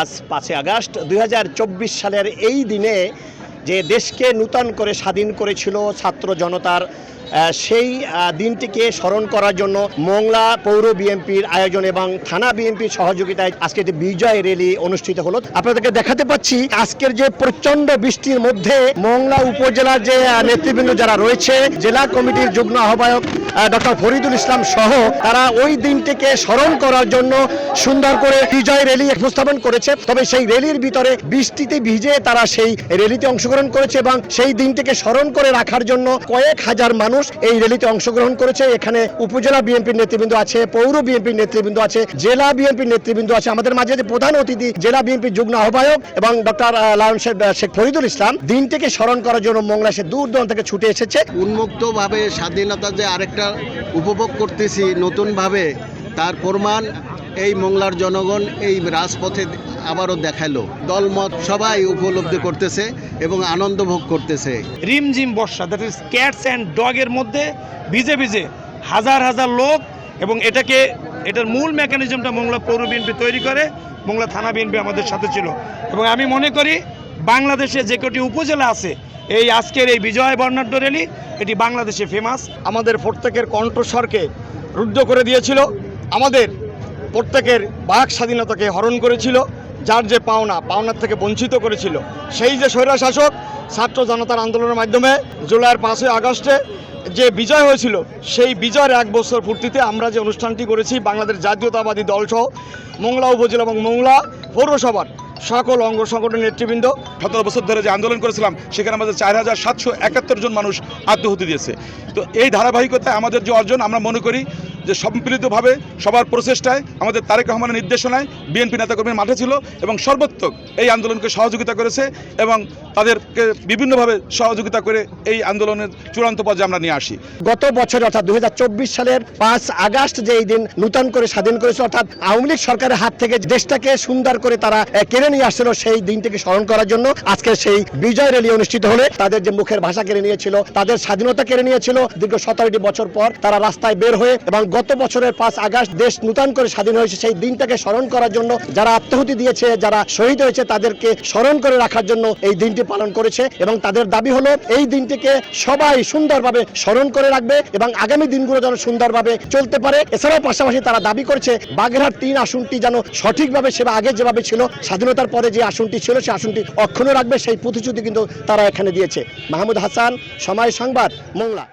আজ 5 আগস্ট 2024 সালের এই দিনে যে দেশকে নূতন করে স্বাধীন করেছিল ছাত্র জনতার সেই দিনটিকে স্মরণ করার জন্য মোংলা পৌর বিএনপির আয়োজন এবং থানা বিএনপির সহযোগিতায় আজকে একটি বিজয় র্যালি অনুষ্ঠিত হলো। আপনাদেরকে দেখাতে পাচ্ছি আজকের যে প্রচন্ড বৃষ্টির মধ্যে মোংলা উপজেলার যে নেতৃবৃন্দ যারা রয়েছে, জেলা কমিটির যুগ্ম আহ্বায়ক ডক্টর ফরিদুল ইসলাম সহ তারা ওই দিনটিকে স্মরণ করার জন্য সুন্দর করে বিজয় র্যালি উপস্থাপন করেছে। তবে সেই র্যালির ভিতরে বৃষ্টিতে ভিজে তারা সেই র্যালিতে অংশগ্রহণ করেছে এবং সেই দিনটিকে স্মরণ করে রাখার জন্য কয়েক হাজার মানুষ এই র্যালিতে অংশগ্রহণ করেছে। এখানে উপজেলা বিএনপির নেতৃবৃন্দ আছে, পৌর বিএনপির নেতৃবৃন্দ আছে, জেলা বিএনপির নেতৃবৃন্দ আছে। আমাদের মাঝে যে প্রধান অতিথি জেলা বিএনপির যুগ্ম আহ্বায়ক এবং ডক্টর লায়ন শেখ ফরিদুল ইসলাম দিনটিকে স্মরণ করার জন্য মোংলা সে দূর দূরান্ত থেকে ছুটে এসেছে। উন্মুক্তভাবে স্বাধীনতা যে আরেকটা উপভোগ করতেছি নতুনভাবে, তার প্রমাণ এই মোংলার জনগণ এই রাজপথে আবারও দেখালো। দলমত সবাই উপলব্ধি করতেছে এবং আনন্দ ভোগ করতেছে। রিমঝিম বর্ষা, দ্যাট ইজ ক্যাটস অ্যান্ড ডগের মধ্যে ভিজে ভিজে হাজার হাজার লোক, এবং এটার মূল মেকানিজমটা মোংলা পৌর বিএনপি তৈরি করে, মোংলা থানা বিএনপি আমাদের সাথে ছিল। এবং আমি মনে করি বাংলাদেশে যে কটি উপজেলা আছে, এই আজকের এই বিজয় বর্ণাঢ্য র্যালি এটি বাংলাদেশে ফেমাস। আমাদের প্রত্যেকের কণ্ঠস্বরকে রুদ্ধ করে দিয়েছিল, আমাদের প্রত্যেকের বাক স্বাধীনতাকে হরণ করেছিল, যার যে পাওনার থেকে বঞ্চিত করেছিল। সেই যে স্বৈরশাসক ছাত্র জনতার আন্দোলনের মাধ্যমে জুলাইয়ের 5 আগস্টে যে বিজয় হয়েছিল, সেই বিজয়ের 1 বছর পূর্তিতে আমরা যে অনুষ্ঠানটি করেছি, বাংলাদেশ জাতীয়তাবাদী দলসহ মোংলা উপজেলা এবং মোংলা পৌরসভার সকল অঙ্গ সংগঠনের নেতৃবৃন্দ 17 বছর ধরে যে আন্দোলন করেছিলাম, সেখানে আমাদের 4771 জন মানুষ আত্মহতি দিয়েছে। তো এই ধারাবাহিকতায় আমাদের যে অর্জন, আমরা মনে করি যে সম্মিলিতভাবে সবার প্রচেষ্টায়, আমাদের তারেক রহমানের নির্দেশনায় বিএনপি নেতাকর্মীর মাঠে ছিল এবং সর্বাত্মক এই আন্দোলনকে সহযোগিতা করেছে এবং তাদেরকে বিভিন্নভাবে সহযোগিতা করে এই আন্দোলনের চূড়ান্ত পর্যায়ে আমরা নিয়ে আসি। গত বছর অর্থাৎ 2024 সালের 5 আগস্ট যে এই দিন নূতন করে স্বাধীন করেছে, অর্থাৎ আওয়ামী লীগ সরকারের হাত থেকে দেশটাকে সুন্দর করে তারা কেড়ে নিয়ে আসছিল, সেই দিনটিকে স্মরণ করার জন্য আজকে সেই বিজয় র্যালি অনুষ্ঠিত হলে তাদের যে মুখের ভাষা কেড়ে নিয়েছিল, তাদের স্বাধীনতা কেড়ে নিয়েছিল, দীর্ঘ 17টি বছর পর তারা রাস্তায় বের হয়ে এবং গত বছরের 5 আগস্ট দেশ নূতন করে স্বাধীন হয়েছে, সেই দিনটাকে স্মরণ করার জন্য যারা আত্মহতি দিয়েছে, যারা শহীদ হয়েছে, তাদেরকে স্মরণ করে রাখার জন্য এই দিনটি পালন করেছে। এবং তাদের দাবি হলো এই দিনটিকে সবাই সুন্দরভাবে স্মরণ করে রাখবে এবং আগামী দিনগুলো যেন সুন্দরভাবে চলতে পারে। এছাড়াও পাশাপাশি তারা দাবি করেছে বাগেরহাট 3 আসনটি যেন সঠিকভাবে সেবা আগে যেভাবে ছিল, স্বাধীনতার পরে যে আসনটি ছিল সেই আসনটি অক্ষুণ্ণ রাখবে, সেই প্রতিশ্রুতি কিন্তু তারা এখানে দিয়েছে। মাহমুদ হাসান, সময় সংবাদ, মোংলা।